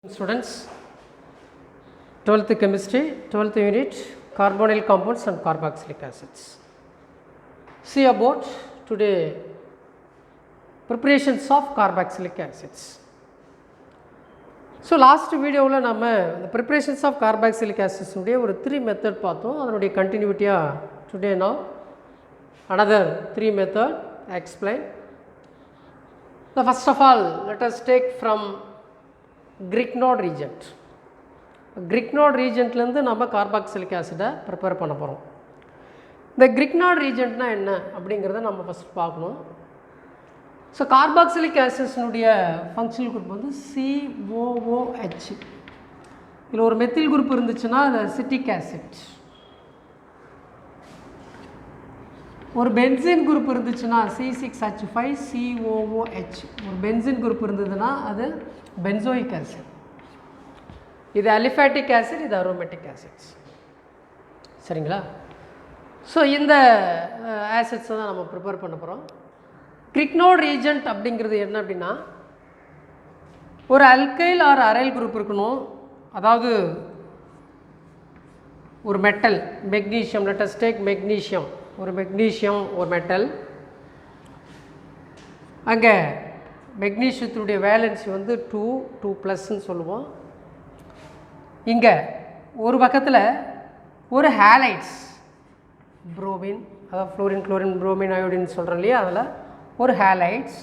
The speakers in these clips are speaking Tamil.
Students, 12th chemistry, 12th unit, carbonyl compounds and carboxylic acids. See about today preparations of carboxylic acids. So last video la nama the preparations of carboxylic acids ude ஒரு 3 method பார்த்தோம். அதனுடைய continuity today now another 3 method I explain. So first of all, let us take from Grignard reagent. Grignard reagent லந்து நம்ம carboxylic acid prepare பண்ண போறோம். இந்த Grignard reagent னா என்ன அப்படிங்கறத நம்ம first பார்க்கணும். So carboxylic acids உடைய functional group வந்து COOH. இதுல ஒரு methyl group இருந்துச்சுனா அது acetic acid. ஒரு benzene group இருந்துச்சுனா C6H5COOH. ஒரு benzene group இருந்ததுனா அது benzoic acid. இது aliphatic acid, இது aromatic acids. சரிங்களா? So இந்த acids தான் நம்ம prepare பண்ண போறோம். Grignard reagent அப்படிங்கிறது என்ன அப்படினா ஒரு alkyl or aryl group இருக்கணும். அதாவது ஒரு metal magnesium, let us take magnesium. ஒரு magnesium ஒரு metal. அங்க மெக்னீசியத்துடைய வேலன்சி வந்து 2+ ன்னு சொல்லுவோம். இங்க ஒரு பக்கத்துல ஒரு ஹாலைட்ஸ் புரோமின், அதாவது ஃப்ளோரின், குளோரின், புரோமின், அயோடின் சொல்றோம் இல்லையா, அதுல ஒரு ஹாலைட்ஸ்.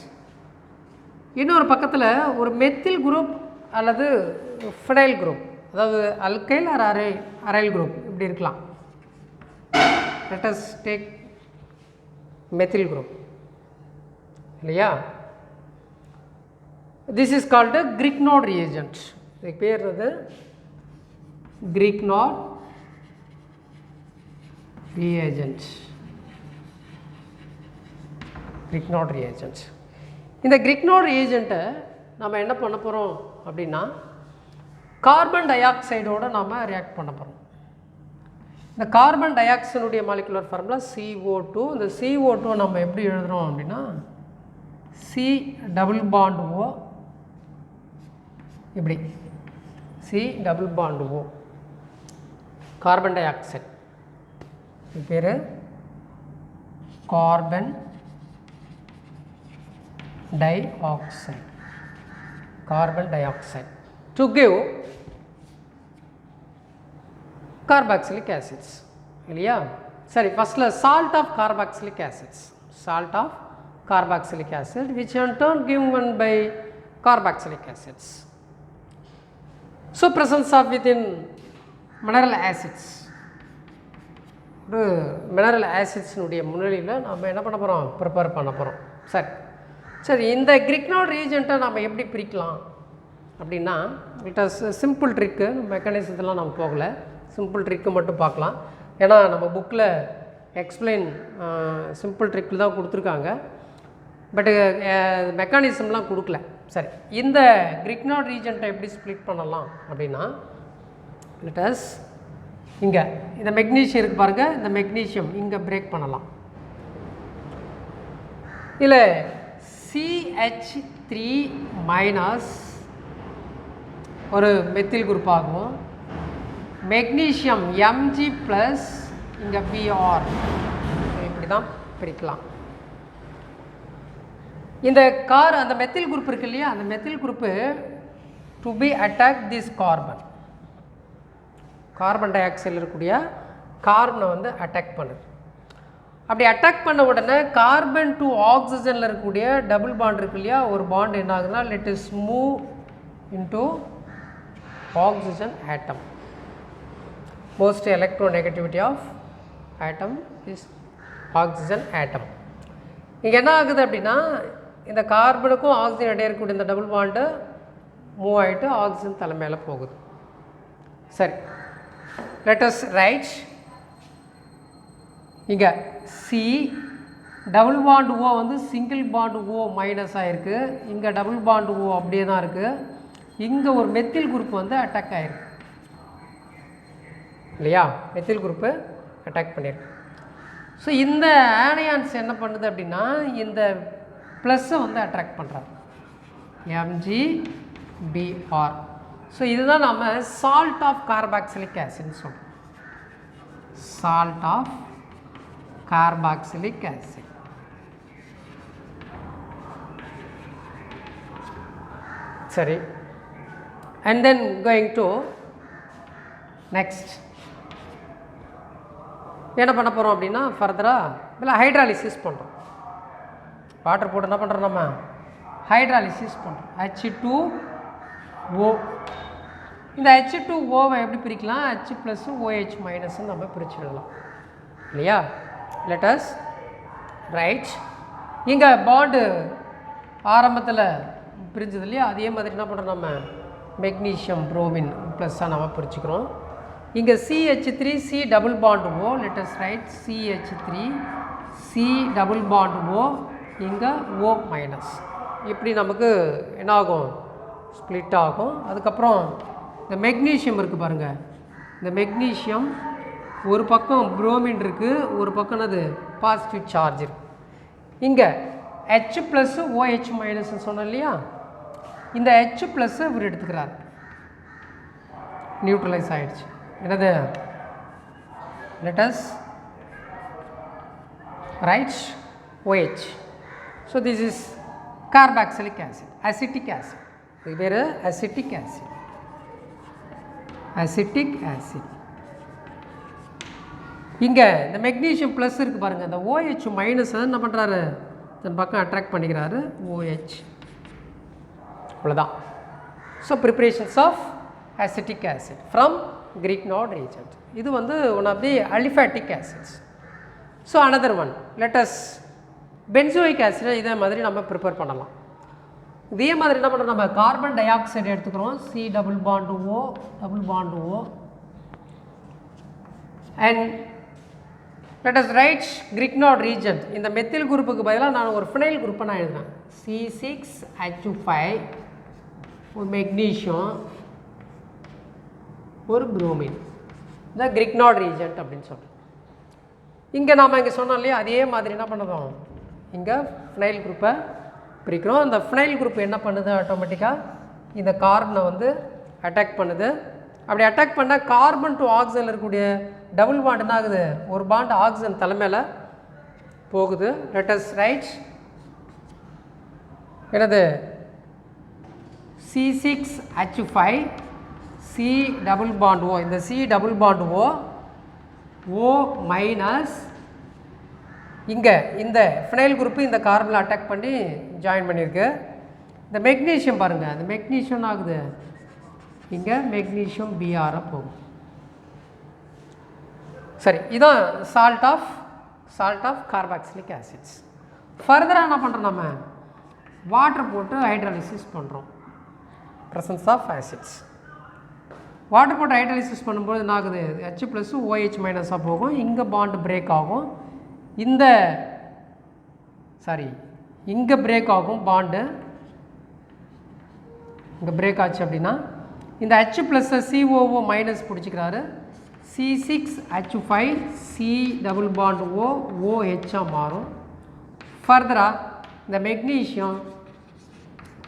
இன்னொரு பக்கத்துல ஒரு மெத்தில் குரூப் அல்லது ஃபினைல் குரூப், அதாவது அல்கைல் ஆர் அரைல் குரூப் இப்படி இருக்கலாம். Let us take methyl group இல்லையா. This is called a Grignard reagent. இதுக்கு பேர் வந்து Grignard reagent. Grignard reagent. இந்த Grignard reagent நம்ம என்ன பண்ண போறோம் அப்படினா கார்பன் டை ஆக்சைடோட நாம ரியாக்ட் பண்ண போறோம். இந்த கார்பன் டை ஆக்சைடுடைய மாலிகுலர் ஃபார்முலா CO2. இந்த CO2 நம்ம எப்படி எழுதுறோம் அப்படினா C double bond O இப்படி C double bond O carbon di oxide. இது பேரு carbon di oxide. Carbon di oxide to give carboxylic acids இல்லையா. சரி, ஃபர்ஸ்ட்ல salt of carboxylic acids, salt of carboxylic acid which in turn given by carboxylic acids. So presence of within mineral acids, mineral acids உடைய முன்னிலையில் நம்ம என்ன பண்ண போறோம், ப்ரிப்பேர் பண்ண போறோம். சரி இந்த Grignard reagent நாம எப்படி பிரிக்கலாம் அப்படின்னா, இட் இஸ் சிம்பிள் ட்ரிக். மெக்கானிசத்தெல்லாம் நம்ம போகல, சிம்பிள் ட்ரிக்கு மட்டும் பார்க்கலாம். ஏன்னா நம்ம புக்கில் எக்ஸ்பிளைன் சிம்பிள் ட்ரிக்கில் தான் கொடுத்துருக்காங்க, பட்டு மெக்கானிசம்லாம் கொடுக்கல. சரி, இந்த Grignard reagent-ஐ எப்படி ஸ்ப்ளிட் பண்ணலாம் அப்படின்னா, let us இங்கே இந்த மெக்னீஷியம் இருக்குது பாருங்கள், இந்த மெக்னீஷியம் இங்கே பிரேக் பண்ணலாம். இல்லை CH3- ஒரு மெத்தில் குரூப் ஆகும். மெக்னீஷியம் Mg+ இங்கே Br இப்படி தான் பிரிக்கலாம். இந்த அந்த மெத்தில் குரூப் இருக்கு இல்லையா, அந்த methyl group to be attack this carbon, carbon டை ஆக்சைடில் இருக்கக்கூடிய கார்பனை வந்து அட்டாக் பண்ணுது. அப்படி அட்டாக் பண்ண உடனே கார்பன் டு ஆக்சிஜனில் இருக்கக்கூடிய டபுள் பாண்ட் இருக்கு இல்லையா, ஒரு பாண்ட் என்ன ஆகுதுன்னா let is move into oxygen atom. Most electronegativity of atom is oxygen atom. இங்க என்ன ஆகுது அப்படின்னா, இந்த கார்பனுக்கும் ஆக்சிஜன் இடையே இருக்கக்கூடிய இந்த டபுள் பாண்ட் மூவ் ஆயிட்டு ஆக்சிஜன் தலை மேலே போகுது. சரி, let us write இங்க C டபுள் பாண்ட் O வந்து சிங்கிள் பாண்ட் O மைனஸ் ஆயிருக்கு, இங்க டபுள் பாண்ட் O அப்படியே தான் இருக்கு. இங்கே ஒரு மெத்தில் குரூப் வந்து அட்டாக் ஆகிருக்கு இல்லையா, மெத்தில் குரூப்பு அட்டாக் பண்ணியிருக்கு. ஸோ இந்த ஆனியான்ஸ் என்ன பண்ணுது அப்படின்னா, இந்த ப்ளஸ்ஸை வந்து அட்ராக்ட் பண்ணுறாங்க, MgBr. ஸோ இதுதான் நம்ம சால்ட் ஆஃப் கார்பாக்சிலிக் ஆசிட்னு சொல்கிறோம். Salt of carboxylic acid. சரி, and then going to next என்ன பண்ண போகிறோம் அப்படின்னா ஃபர்தராக இதில் ஹைட்ராலிசிஸ் பண்ணுறோம். வாட்டர் போட்டு என்ன பண்ணுறோம், நம்ம ஹைட்ராலிசிஸ் பண்ணுறோம். H2O. இந்த H2Oவை எப்படி பிரிக்கலாம், H + OH மைனஸ்ன்னு நம்ம பிரிச்சுடலாம் இல்லையா. Let us right. இங்கே பாண்டு ஆரம்பத்தில் பிரிஞ்சது இல்லையா, அதே மாதிரி என்ன பண்ணுறோம், நம்ம மெக்னீஷியம் புரோமின் ப்ளஸ்ஸாக நம்ம பிரிச்சுக்கிறோம். இங்கே CH3 C double bond O. Let us write CH3 C double bond O, இங்கே O மைனஸ். இப்படி நமக்கு என்ன ஆகும், ஸ்ப்ளிட் ஆகும். அதுக்கப்புறம் இந்த மெக்னீஷியம் இருக்குது பாருங்கள், இந்த மெக்னீஷியம் ஒரு பக்கம் புரோமின் இருக்குது, ஒரு பக்கம் அது பாசிட்டிவ் சார்ஜ் இருக்குது. இங்கே H + OH மைனஸ்ன்னு சொன்னோம் இல்லையா, இந்த H ப்ளஸ் இவர் எடுத்துக்கிறார், நியூட்ரலைஸ் ஆகிடுச்சு. என்னது, let us right OH. So this is carboxylic acid, acetic acid. இது பேர் அசிட்டிக் ஆசிட். Acetic acid. இங்கே இந்த மெக்னீஷியம் ப்ளஸ் இருக்குது பாருங்கள், இந்த OH மைனஸ் என்ன பண்ணுறாரு, தன் பக்கம் அட்ராக்ட் பண்ணிக்கிறாரு, OH. அவ்வளோதான். So preparations of acetic acid from Grignard reagent. இது வந்து one of the aliphatic acids. So another one, let us benzoic ஆசிடை இதே மாதிரி நம்ம ப்ரிப்பேர் பண்ணலாம். இதே மாதிரி என்ன பண்ணுறோம், நம்ம கார்பன் டை ஆக்சைடு எடுத்துக்கிறோம், C double bond O double bond O, and let us write Grignard reagent. இந்த மெத்தில் குரூப்புக்கு பதிலாக நான் ஒரு ஃபினைல் குரூப்பை நான் எழுதுறேன், C6H5, ஒரு மெக்னீஷியம், ஒரு புரோமின், இந்த கிரிக்னார்ட் ரீஜென்ட் அப்படின்னு சொல்கிறோம். இங்கே நாம் இங்கே சொன்னோம் இல்லையா, அதே மாதிரி என்ன பண்ணுறோம், இங்கே ஃபினைல் குரூப்பை பிரிக்கிறோம். அந்த ஃபினைல் குரூப் என்ன பண்ணுது, ஆட்டோமேட்டிக்காக இந்த கார்பனை வந்து அட்டாக் பண்ணுது. அப்படி அட்டாக் பண்ணால் கார்பன் டு ஆக்சிஜனில் இருக்கக்கூடிய டபுள் பாண்ட் என்ன ஆகுது, ஒரு பாண்ட் ஆக்சிஜன் தலைமையில் போகுது. லெட் அஸ் ரைட் என்னது, C6H5 C double bond O. இந்த C double bond O minus, இங்கே இந்த ஃபினைல் குரூப்பு இந்த கார்பனில் அட்டாக் பண்ணி ஜாயின் பண்ணியிருக்கு. இந்த மெக்னீஷியம் பாருங்கள், இந்த மெக்னீஷியம் ஆகுது, இங்கே மெக்னீஷியம் Br போகும். சரி, இதுதான் சால்ட் ஆஃப் கார்பாக்சிலிக் ஆசிட்ஸ். ஃபர்தராக என்ன பண்ணுறோம், நம்ம வாட்டர் போட்டு ஹைட்ராலிசிஸ் பண்ணுறோம். Presence of acids. வாட்டர் போட்டு ஹைட்ராலிசிஸ் பண்ணும்போது என்ன ஆகுது, H + OH மைனஸாக போகும், இங்கே பாண்டு பிரேக் ஆகும், இங்கே பிரேக் ஆகும் பாண்டு, இங்கே பிரேக் ஆச்சு அப்படின்னா இந்த H ப்ளஸ் COO மைனஸ் பிடிச்சிக்கிறாரு, C6H5 C double bond OH மாறும். ஃபர்தராக இந்த மெக்னீஷியம்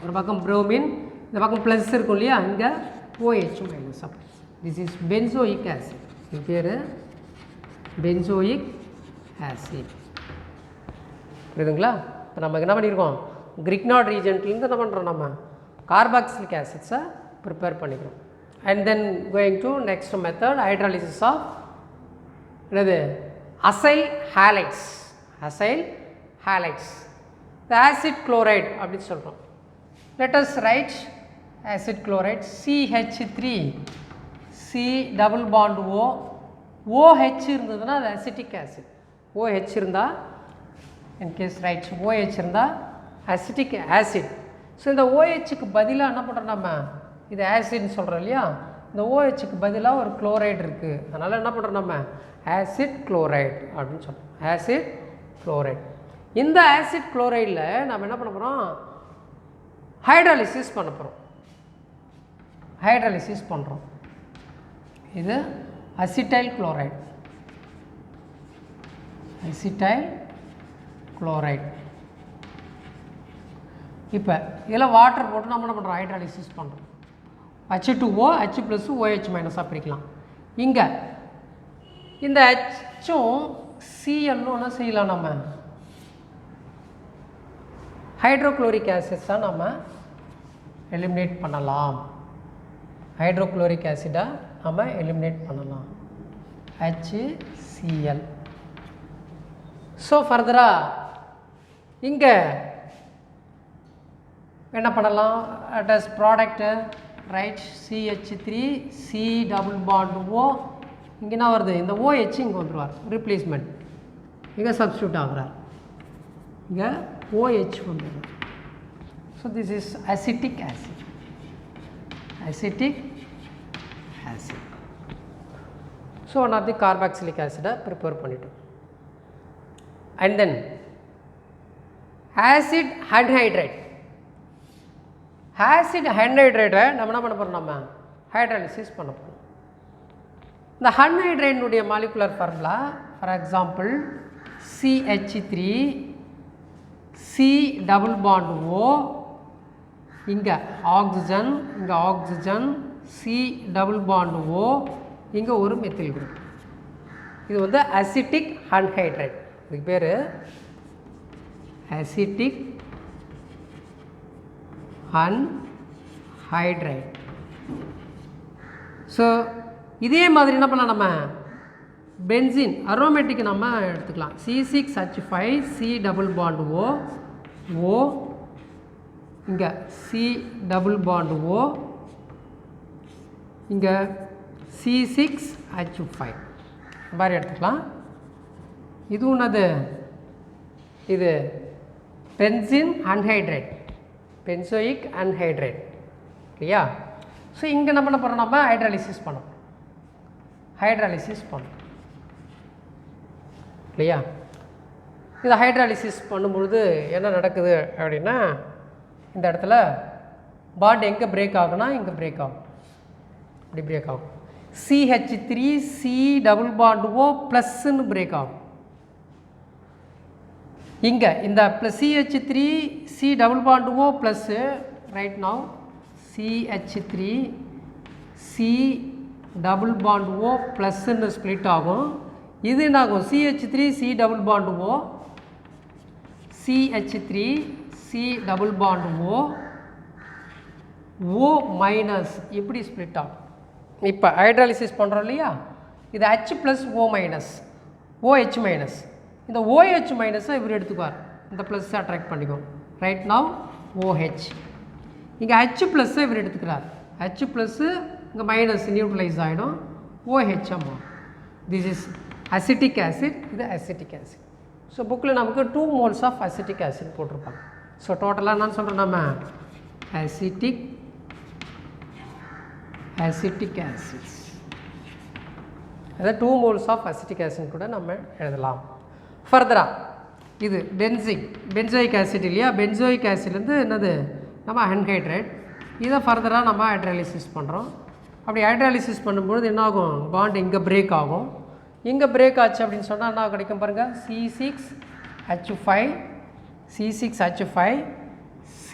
ஒரு பக்கம் புரோமின், இந்த பக்கம் ப்ளஸ் இருக்கும் இல்லையா, இங்கே OH மைனஸ். அப்போ திஸ் இஸ் பென்சோயிக் ஆசிட். இது பேர் பென்சோயிக் ஆசிட். புரியுதுங்களா? இப்போ நம்ம என்ன பண்ணியிருக்கோம், கிரிக்னார்ட் ரீஜென்ட்லேருந்து என்ன பண்ணுறோம், நம்ம கார்பாக்சிலிக் ஆசிட்ஸை ப்ரிப்பேர் பண்ணிக்கிறோம். And then going to next method, hydrolysis of என்னது, அசைல் ஹாலைட்ஸ். அசைல் ஹாலைட்ஸ், இந்த ஆசிட் குளோரைட் அப்படின்னு சொல்கிறோம். Let us write acid chloride, CH3 C double bond O. OH இருந்ததுன்னா அது அசிட்டிக் ஆசிட். OH இருந்தால், இன்கேஸ் ரைட் OH இருந்தால் அசிட்டிக் ஆசிட். ஸோ இந்த OHக்கு பதிலாக என்ன பண்ணுறோம், நம்ம இது ஆசிட்னு சொல்கிறோம் இல்லையா, இந்த OHக்கு பதிலாக ஒரு குளோரைடு இருக்குது, அதனால் என்ன பண்ணுறோம், நம்ம ஆசிட் குளோரைட் அப்படின்னு சொல்கிறோம். Acid chloride. இந்த ஆசிட் குளோரைடில் நம்ம என்ன பண்ண போகிறோம், ஹைட்ராலிசிஸ் பண்ண போகிறோம். ஹைட்ராலிசிஸ் பண்ணுறோம். இது அசிட்டைல் குளோரைட். Acetyl chloride. இப்போ இதில் வாட்டர் போட்டு நம்ம என்ன பண்ணுறோம், ஹைட்ராலிசிஸ் பண்ணுறோம். H2O H ப்ளஸ் OH மைனஸாக பிரிக்கலாம். இங்கே இந்த Hம் Clலும் என்ன செய்யலாம், நம்ம ஹைட்ரோக்ளோரிக் ஆசிட்ஸாக நம்ம எலிமினேட் பண்ணலாம். ஹைட்ரோக்ளோரிக் ஆசிடை நம்ம எலிமினேட் பண்ணலாம். HCl. ஸோ ஃபர்தராக இங்கே என்ன பண்ணலாம், at as product write CH3 C double bond O. இங்கே என்ன வருது, இந்த OH இங்கே வந்துடுவார், ரீப்ளேஸ்மெண்ட் இங்கே சப்ஸ்டியூட் ஆகுறார், இங்கே OH வந்துடுவார். So this is acetic acid. Acetic acid. So one of the carboxylic ஆசிடை ப்ரிப்பேர் பண்ணிட்டோம். And then acid anhydride. Acid அன்ஹைட்ரைட்டை நம்ம என்ன பண்ண போகிறோம், நம்ம ஹைட்ராலிசிஸ் பண்ண போகிறோம். இந்த அன்ஹைட்ரைனுடைய molecular formula for example CH3 C double bond O, இங்கே ஆக்சிஜன், இங்கே oxygen, C double bond O, இங்கே ஒரு மெத்தில் குரூப். இது வந்து அசிட்டிக் அன்ஹைட்ரைட். இதுக்கு பேர் அசிட்டிக் அன்ஹைட்ரைட். ஸோ இதே மாதிரி என்ன பண்ணலாம், நம்ம பென்சின் அரோமேட்டிக் நம்ம எடுத்துக்கலாம். C6H5 C double bond O, O, இங்கே C டபுள் பாண்ட் O, இங்கே C6H5 மாதிரி எடுத்துக்கலாம். இது ஒன்றது, இது பென்சின் அன்ஹைட்ரைட், பென்சோயிக் அன்ஹைட்ரைட் இல்லையா. ஸோ இங்கே நம்ம என்ன பண்ணுறோம், நம்ம ஹைட்ராலிசிஸ் பண்ணோம், ஹைட்ராலிசிஸ் பண்ணோம் இல்லையா. இது ஹைட்ராலிசிஸ் பண்ணும்பொழுது என்ன நடக்குது அப்படின்னா, இந்த இடத்துல பாண்ட் எங்கே பிரேக் ஆகுனா, இங்கே பிரேக் ஆகும், இப்படி பிரேக் ஆகும். CH3 C double bond O ப்ளஸ்ன்னு பிரேக் ஆகும். இங்கே இந்த plus CH3 C double bond O plus right now CH3 C double bond O ப்ளஸ்ன்னு ஸ்ப்ளிட் ஆகும். இது என்ன ஆகும், CH3 C double bond O CH3 C double bond O minus இப்படி ஸ்ப்ளிட் ஆகும். இப்போ ஹைட்ராலிசிஸ் பண்ணுறோம் இல்லையா, இது H plus O minus OH minus. இந்த OH மைனஸை இவர் எடுத்துக்குவார், இந்த ப்ளஸ்ஸை அட்ராக்ட் பண்ணிக்கும். ரைட் நவ் OH, இங்கே H ப்ளஸ்ஸை இவர் எடுத்துக்கிறார், H ப்ளஸ்ஸு இங்கே மைனஸ் நியூட்ரலைஸ் ஆகிடும், OH அம்மா. திஸ் இஸ் அசிட்டிக் ஆசிட், இது அசிட்டிக் ஆசிட். ஸோ புக்கில் நமக்கு 2 moles ஆஃப் அசிட்டிக் ஆசிட் போட்டிருப்பாங்க. ஸோ டோட்டலாக என்னன்னு சொல்கிறோம், நம்ம அசிட்டிக் ஆசிட்ஸ், அதாவது 2 moles ஆஃப் அசிட்டிக் ஆசிட் கூட நம்ம எழுதலாம். ஃபர்தராக இது பென்சோயிக் ஆசிட் இல்லையா, பென்சோயிக் ஆசிட்லேருந்து என்னது நம்ம அன்ஹைட்ரைட். இதை ஃபர்தராக நம்ம ஹைட்ராலிசிஸ் பண்ணுறோம். அப்படி ஹைட்ராலிசிஸ் பண்ணும்போது என்ன ஆகும், பாண்ட் இங்கே பிரேக் ஆகும். இங்கே பிரேக் ஆச்சு அப்படின்னு சொன்னால் என்ன கிடைக்கும் பாருங்கள், C6H5 C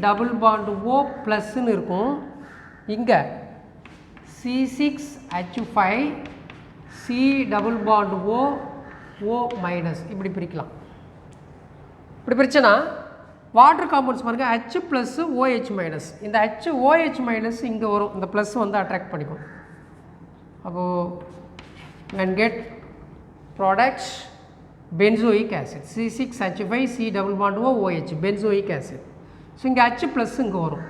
double bond O ப்ளஸ்ன்னு இருக்கும். இங்கே C6H5 C double bond O minus இப்படி பிரிக்கலாம். இப்படி பிரிச்சனா வாட்டர் காம்பவுண்ட்ஸ் பாருங்கள், H ப்ளஸ் OH மைனஸ். இந்த OH மைனஸ் இங்கே வரும், இந்த ப்ளஸ் வந்து அட்ராக்ட் பண்ணிக்கும். அப்போது and get products benzoic acid C6H5 C double bond OH benzoic acid. So இங்கே H ப்ளஸ் இங்கே வரும்,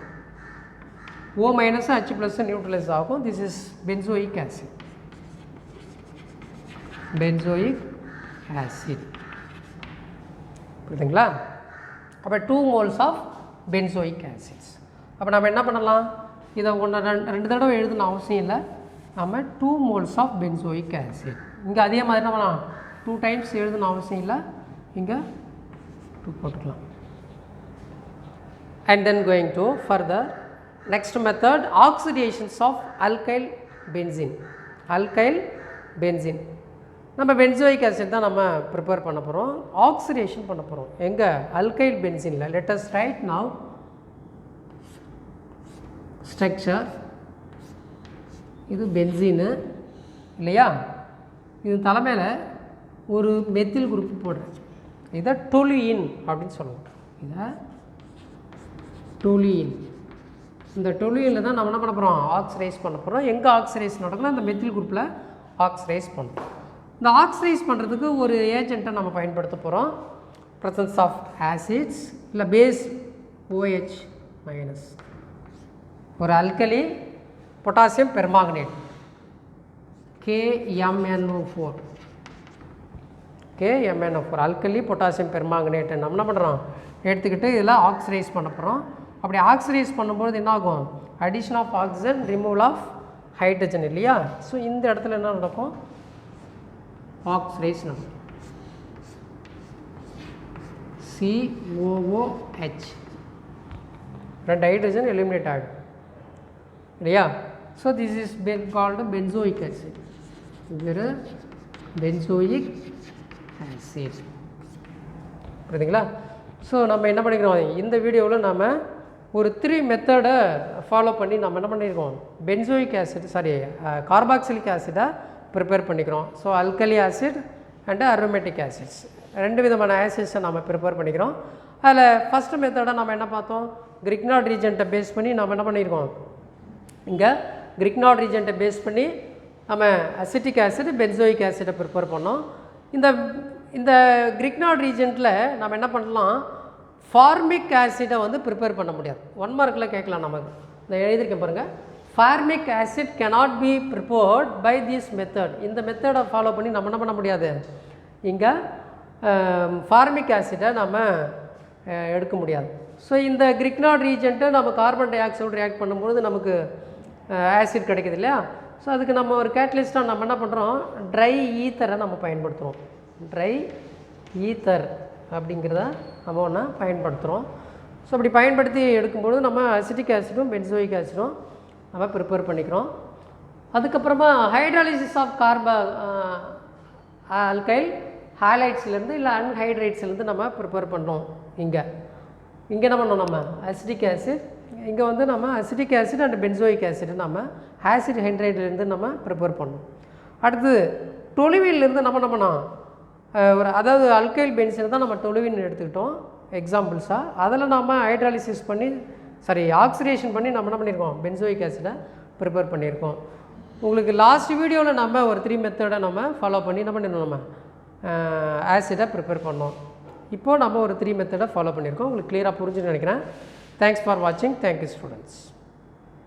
O minus H plus neutralise ஆகும். This is benzoic acid. benzoic acid புரியுதுங்களா. அப்போ 2 moles ஆஃப் benzoic acids. அப்போ நம்ம என்ன பண்ணலாம், இதை ரெண்டு தடவை எழுதணும் அவசியம் இல்லை, நம்ம 2 moles ஆஃப் benzoic acid. இங்கே அதே மாதிரி என்ன பண்ணலாம், 2 times எழுதணும் அவசியம் இல்லை, இங்கே 2 போட்டுக்கலாம். And then going to further next method, oxidations of alkyl benzene. நம்ம benzoic acid தான் நம்ம ப்ரிப்பேர் பண்ண போகிறோம், ஆக்சிடேஷன் பண்ண போகிறோம். எங்கே, alkyl benzene. Let us write now structure. இது பென்சீனு இல்லையா, இது தலைமையில் ஒரு மெத்தில் குரூப் போடுறேன். இதை டொலுயின் அப்படின்னு சொல்லுவோம். இதை டொலுயின். இந்த டொலுயினில் தான் நம்ம என்ன பண்ண போகிறோம், ஆக்சிடைஸ் பண்ண போகிறோம். எங்கே ஆக்சிடைஸ் நடக்குன்னா இந்த மெத்தில் குரூப்பில் ஆக்சிடைஸ் பண்ணுறோம். இந்த ஆக்சிடைஸ் பண்ணுறதுக்கு ஒரு ஏஜெண்ட்டை நம்ம பயன்படுத்த போகிறோம். ப்ரெசன்ஸ் ஆஃப் ஆசிட்ஸ் இல்லை பேஸ் OH மைனஸ், ஒரு alkali potassium permanganate KMnO4. KMnO4 alkali potassium permanganate நம்ம என்ன பண்ணுறோம் எடுத்துக்கிட்டு இதில் ஆக்சிடைஸ் பண்ண போகிறோம். அப்படி ஆக்சிடைஸ் பண்ணும்போது என்ன ஆகும், addition of oxygen, removal of hydrogen இல்லையா. ஸோ இந்த இடத்துல என்ன நடக்கும், ஆக்சிடைஸ் நடக்கும். COOH, 2 ஹைட்ரஜன் எலிமினேட் ஆகிடும் இல்லையா. So this is called benzoic acid. இது பென்சோயிக் ஆசிட் புரியுதுங்களா. ஸோ நம்ம என்ன பண்ணிக்கிறோம், இந்த வீடியோவில் நம்ம ஒரு 3 மெத்தடை ஃபாலோ பண்ணி நம்ம என்ன பண்ணியிருக்கோம், பென்சோயிக் ஆசிட் கார்பாக்சிலிக் ஆசிடை ப்ரிப்பேர் பண்ணிக்கிறோம். So alkali acid and aromatic acids 2 விதமான ஆசிட்ஸை நம்ம ப்ரிப்பேர் பண்ணிக்கிறோம். அதில் ஃபஸ்ட்டு மெத்தடை நம்ம என்ன பார்த்தோம், கிரிக்னாட் ரீஜெண்ட்டை பேஸ் பண்ணி நம்ம என்ன பண்ணியிருக்கோம், இங்கே கிரிக்னாட் ரீஜெண்ட்டை பேஸ் பண்ணி நம்ம அசிட்டிக் ஆசிட் பென்சோயிக் ஆசிடை ப்ரிப்பேர் பண்ணோம். இந்த கிரிக்னாட் ரீஜெண்ட்டில் நம்ம என்ன பண்ணலாம், ஃபார்மிக் ஆசிடை வந்து ப்ரிப்பேர் பண்ண முடியாது. 1 மார்க்கில் கேட்கலாம் நமக்கு. இந்த எழுதியிருக்கேன் பாருங்கள், formic acid cannot be prepared by this method. இந்த மெத்தடை ஃபாலோ பண்ணி நம்ம என்ன பண்ண முடியாது, இங்கே ஃபார்மிக் ஆசிடை நம்ம எடுக்க முடியாது. ஸோ இந்த கிரிக்னாட் ரீஜெண்ட்டை நம்ம கார்பன் டை ஆக்சைடு ரியாக்ட் பண்ணும்போது நமக்கு ஆசிட் கிடைக்குது இல்லையா. ஸோ அதுக்கு நம்ம ஒரு கேட்டலிஸ்ட்டாக நம்ம என்ன பண்ணுறோம், ட்ரை ஈத்தரை நம்ம பயன்படுத்துகிறோம். ட்ரை ஈத்தர் அப்படிங்கிறத நம்ம ஒன்று பயன்படுத்துகிறோம். ஸோ அப்படி பயன்படுத்தி எடுக்கும்போது நம்ம அசிட்டிக் ஆசிடும் பென்சோயிக் ஆசிடும் நம்ம ப்ரிப்பேர் பண்ணிக்கிறோம். அதுக்கப்புறமா ஹைட்ராலிசிஸ் ஆஃப் அல்கைல் ஹாலைட்ஸ்லேருந்து இல்லை அன்ஹைட்ரேட்ஸ்லேருந்து நம்ம ப்ரிப்பேர் பண்ணுறோம். இங்கே என்ன பண்ணோம், நம்ம அசிட்டிக் ஆசிட், இங்கே வந்து நம்ம acetic acid and benzoic acid நம்ம ஆசிட் ஹைட்ரேட்லேருந்து நம்ம ப்ரிப்பேர் பண்ணோம். அடுத்து டொலுவின்லேருந்து நம்ம என்ன பண்ணோம், அதாவது அல்கைல் பென்சீனை தான் நம்ம டொலுவின் எடுத்துக்கிட்டோம் எக்ஸாம்பிள்ஸாக. அதில் நம்ம ஹைட்ராலிசிஸ் பண்ணி ஆக்சிடேஷன் பண்ணி நம்ம என்ன பண்ணியிருக்கோம், பென்சோயிக் ஆசிடை ப்ரிப்பேர் பண்ணியிருக்கோம். உங்களுக்கு லாஸ்ட் வீடியோவில் நம்ம ஒரு 3 மெத்தடை நம்ம ஃபாலோ பண்ணி என்ன பண்ணிடணும், நம்ம ஆசிடை ப்ரிப்பேர் பண்ணோம். இப்போது நம்ம ஒரு 3 மெத்தடை ஃபாலோ பண்ணியிருக்கோம். உங்களுக்கு கிளியராக புரிஞ்சுன்னு நினைக்கிறேன். தேங்க்ஸ் ஃபார் வாட்சிங். Thank you students.